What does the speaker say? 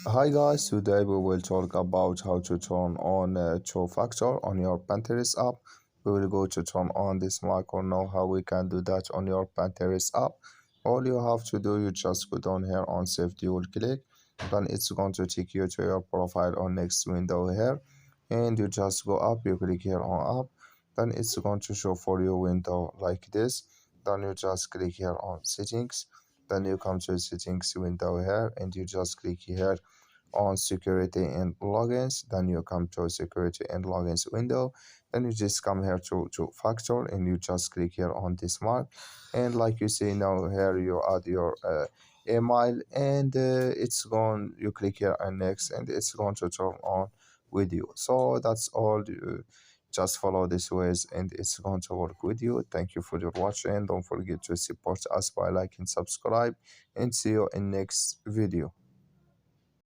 Hi guys, today we will talk about how to turn on two factor on your Pinterest app. We will go to turn on this mic or know how we can do that on your Pinterest app. All you have to do, you just go down here on save dual click, then it's going to take you to your profile on next window here, and you just go up, you click here on app, then it's going to show for you window like this. Then you just click here on settings, then you come to settings window here and you just click here on security and logins. Then you come to security and logins window, then you just come here to factor and you just click here on this mark, and like you see now here you add your email, and it's gone, you click here on next and it's going to turn on with you. So that's all. You just follow this ways and it's going to work with you. Thank you for your watching. Don't forget to support us by liking, subscribe, and see you in next video.